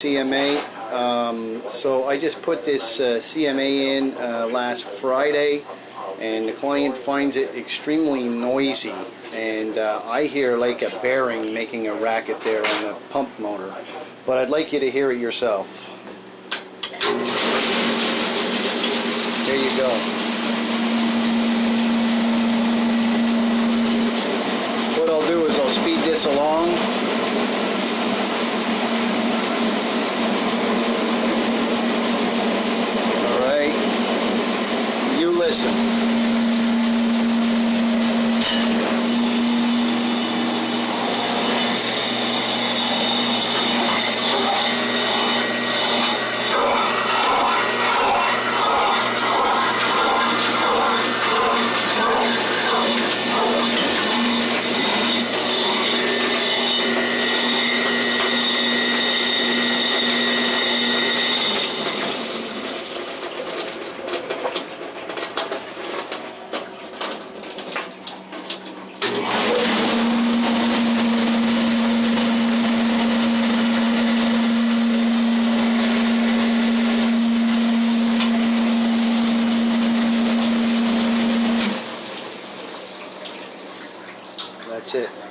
CMA. So I just put this CMA in last Friday, and the client finds it extremely noisy, and I hear like a bearing making a racket there on the pump motor, but I'd like you to hear it yourself. There you go. What I'll do is I'll speed this along. Alright, you listen. That's it.